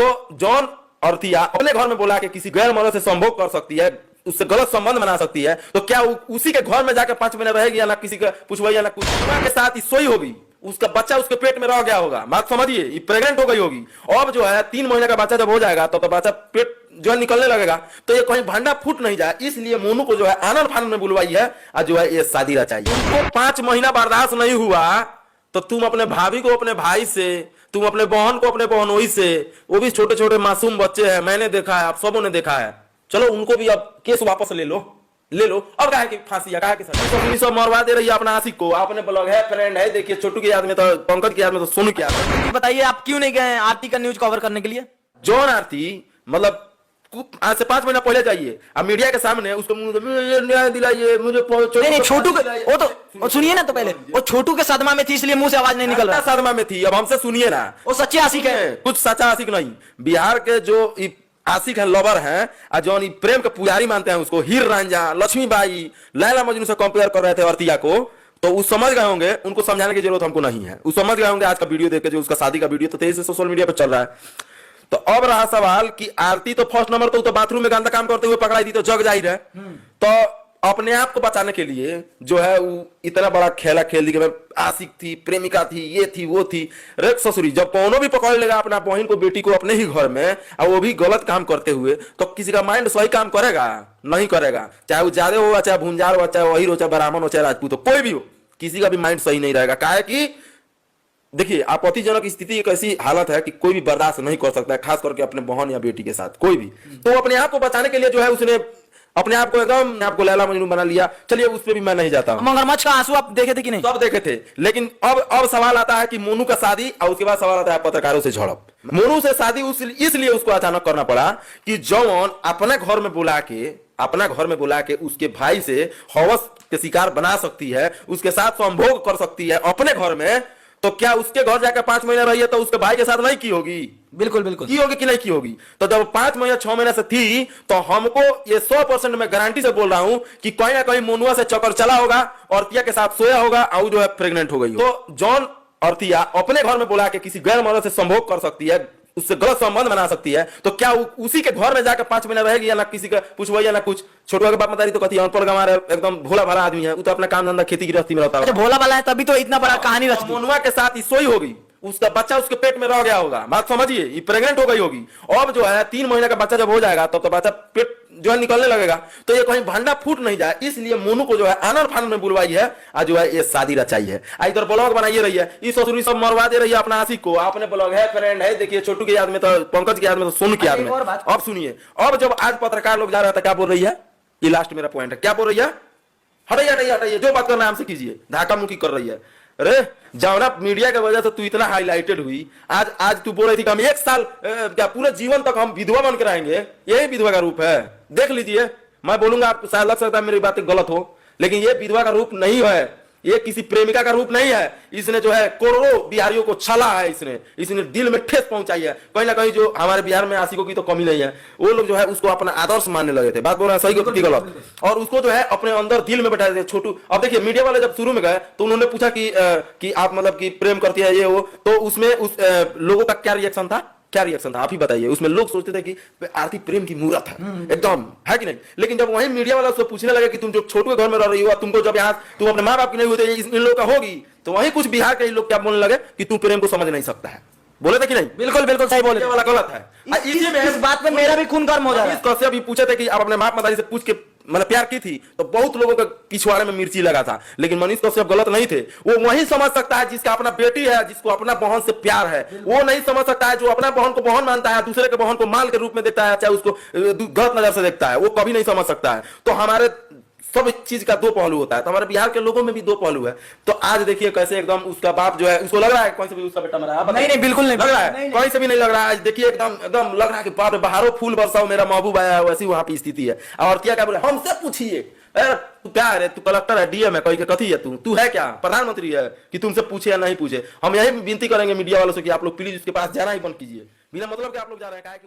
तो जॉन अर्थिया अपने घर में बुला के किसी गैर मर्द से संभोग कर सकती है, उससे गलत संबंध बना सकती है, तो क्या उसी के घर में जाकर 5 महीने रहेगी या ना किसी का पूछवाई या ना कुछ के साथ सोई होगी, उसका बच्चा उसके पेट में रह गया होगा, बात समझिए, ये प्रेग्नेंट हो गई होगी। अब जो है 3 महीने का बच्चा जब हो जाएगा तो बच्चा पेट जो है निकलने लगेगा, तो ये कहीं भंडा फूट नहीं जाए, इसलिए मोनू को जो है आनंद फानंद में बुलवाई है और जो है ये शादी रचाई। तुमको 5 महीना बर्दाश्त नहीं हुआ तो तुम अपने भाभी को अपने भाई से, तुम अपने बहन को अपने बहनोई से, वो भी छोटे छोटे मासूम बच्चे हैं, मैंने देखा है, आप सबों ने देखा है, चलो उनको भी अब केस वापस ले लो। अब कहा कि फांसी कहा कि सर सब मरवा दे रही है अपना आशिक को, अपने ब्लॉग है, फ्रेंड है, देखिए छोटू की याद में तो, पंकज की याद में तो, सोनू की याद में। बताइए आप क्यों नहीं गए आरती का न्यूज कवर करने के लिए? जॉन आरती मतलब आज से 5 महीना पहले जाइए, अब मीडिया के सामने उसको न्याय दिलाइए, मुझे नहीं छोटू के, वो तो सुनिए ना, तो पहले वो छोटू के सदमा में थी इसलिए मुंह से आवाज नहीं निकल रहा। सदमा में थी, अब हमसे सुनिए ना, वो सच्चे आशिक है, कुछ सच्चा आशिक नहीं। बिहार के जो आशिक है, लवर है, जो प्रेम के पुजारी मानते हैं उसको, हीर रांझा, लक्ष्मीबाई, लैला मजनू से कंपेयर कर रहे थे अर्तिया को, तो वो समझ गए होंगे, उनको समझाने की जरूरत हमको नहीं है, वो समझ गए होंगे आज का वीडियो देख के, जो उसका शादी का वीडियो तो तेजी से सोशल मीडिया पर चल रहा है। तो अब रहा सवाल कि आरती तो फर्स्ट नंबर तो बाथरूम में गंदा काम करते हुए पकड़ाई थी, तो जग जाहिर है, तो अपने आप को बचाने के लिए जो है वो इतना बड़ा खेला खेल दी कि मैं आशिक थी, प्रेमिका थी, ये थी, वो थी। रे ससुरी, जब कौनो भी पकड़ लेगा अपना बहन को, बेटी को अपने ही घर में, और वो भी गलत काम करते हुए, तो किसी का माइंड सही काम करेगा? नहीं करेगा। चाहे वो ज्यादा हो, चाहे भुंजार हो, चाहे वही हो, चाहे ब्राह्मण हो, चाहे राजपूत हो, कोई भी हो, किसी का भी माइंड सही नहीं रहेगा। काहे कि देखिए आपत्तिजनक स्थिति एक ऐसी हालत है कि कोई भी बर्दाश्त नहीं कर सकता है, खास करके अपने बहन या बेटी के साथ, कोई भी। तो अपने आप को बचाने के लिए जो है उसने अपने आप को एकदम आपको लैला मजनू बना लिया। चलिए उस पर भी मैं नहीं जाता हूं। मगरमच्छ का आंसू आप देखे थे कि नहीं? सब देखे थे, लेकिन अब सवाल आता है कि मोनू का शादी, और उसके बाद सवाल आता है पत्रकारों से झड़प। मोनू से शादी इसलिए उसको अचानक करना पड़ा कि जौन अपने घर में बुला के उसके भाई से हवस के शिकार बना सकती है, उसके साथ संभोग कर सकती है अपने घर में, तो क्या उसके घर जाकर 5 महीना रही है तो उसके भाई के साथ नहीं की होगी? बिल्कुल बिल्कुल की होगी कि नहीं की होगी? तो जब 5 महीना 6 महीने से थी, तो हमको ये 100% मैं गारंटी से बोल रहा हूं कि कहीं ना कहीं मोनुआ से चक्कर चला होगा, अर्तिया के साथ सोया होगा, और जो है प्रेग्नेंट हो गई। तो जॉन अर्तिया अपने घर में बुला के किसी गैर मर्द से संभोग कर सकती है, उससे गलत संबंध बना सकती है, तो क्या उसी के घर में जाकर 5 महीना रहेगी या ना किसी का पूछवाई या ना कुछ? छोटुआ के बाप मतारी तो कहती है अनपढ़ गंवार है, एकदम भोला भाला आदमी है, वो तो अपना काम धंधा खेती गृहस्थी में रहता है। भोला भाला है तभी तो इतना बड़ा कहानी रच दी। मोनुआ के साथ सोई होगी, उसका बच्चा उसके पेट में रह गया होगा, बात समझिए, ये प्रेग्नेंट हो गई होगी। अब जो है 3 महीने का बच्चा जब हो जाएगा तो बच्चा पेट जो है निकलने लगेगा, तो ये कहीं भंडा फूट नहीं जाए, इसलिए मोनू को जो है आनंद फानंद में बुलवाई है और जो है ये शादी रचाई है। इधर ब्लॉग बनाइए रही है, इस ससुरी सब मरवा दे रही है अपना आशिक को, अपने ब्लॉग है, फ्रेंड है, देखिए छोटू की याद में तो, पंकज की याद में तो, सोनू की याद में। अब सुनिए, अब जब आज पत्रकार लोग जा रहा था, क्या बोल रही है, ये लास्ट मेरा पॉइंट है, क्या बोल रही है? हटाइए, जो बात करना हमसे कीजिए, धाका मुकी कर रही है। अरे जावना मीडिया की वजह से तू इतना हाईलाइटेड हुई, आज तू बोल रही थी कि हम 1 साल क्या पूरे जीवन तक हम विधवा बन के रहेंगे, यही विधवा का रूप है। देख लीजिए, मैं बोलूंगा आपको शायद लग सकता है मेरी बातें गलत हो, लेकिन ये विधवा का रूप नहीं है, ये किसी प्रेमिका का रूप नहीं है। इसने जो है करोड़ों बिहारियों को छला है, इसने दिल में ठेस पहुंचाई है। कहीं ना कहीं जो हमारे बिहार में आशिकों की तो कमी नहीं है, वो लोग जो है उसको अपना आदर्श मानने लगे थे। बात बोल रहे हैं सही कि गलत? और उसको जो है अपने अंदर दिल में बैठा थे छोटू। अब देखिए मीडिया वाले जब शुरू में गए तो उन्होंने पूछा कि आप मतलब कि प्रेम करती है ये वो, तो उसमें उस लोगों का क्या रिएक्शन था? आप ही बताइए। उसमें लोग सोचते थे कि आरती प्रेम की मूरत है, एकदम है कि नहीं। लेकिन जब वही मीडिया वाला उससे पूछने लगे कि तुम जो छोटू के घर में रह रही हो, तुमको जब यहाँ तुम अपने माँ बाप की नहीं होते इन लोगों का होगी, तो वही कुछ बिहार के लोग क्या बोलने लगे कि तू प्रेम को समझ नहीं सकता है। बोले थे कि नहीं? बिल्कुल सही बोले, वाला गलत है। इस बात में मेरा भी खून गर्म हो जा रहा है। कश्यप भी पूछे थे कि आप अपने माँ मतारी से पूछ के मतलब प्यार की थी, तो बहुत लोगों के पिछवाड़े में मिर्ची लगा था, लेकिन मनीष कश्यप गलत नहीं थे। वो वही समझ सकता है जिसका अपना बेटी है, जिसको अपना बहन से प्यार है। वो नहीं समझ सकता है जो अपना बहन को बहन मानता है, दूसरे के बहन को माल के रूप में देखता है, चाहे उसको गलत नजर से देखता है, वो कभी नहीं समझ सकता है। तो हमारे सब चीज का 2 पहलू होता है, तो हमारे बिहार के लोगों में भी 2 पहलू है। तो आज देखिए कैसे एकदम उसका बाप जो है, उसको लग रहा है कौन से भी उसका बेटा मरा है? नहीं बिल्कुल नहीं लग रहा है, कहीं से भी नहीं लग रहा है। आज देखिए एकदम लग रहा है कि बाप रे बहारो फूल बरसाओ मेरा महबूब आया है, वैसी वहां की स्थिति है। और क्या बोले, हमसे पूछिए, तू क्या है, तू कलेक्टर है, डीएम है, कहीं के कथी है, तू है क्या, प्रधानमंत्री है कि तुमसे पूछे या नहीं पूछे? हम यही विनती करेंगे मीडिया वालों से कि आप लोग प्लीज उसके पास जाना ही बंद कीजिए, बिना मतलब कि आप लोग जा रहे हैं।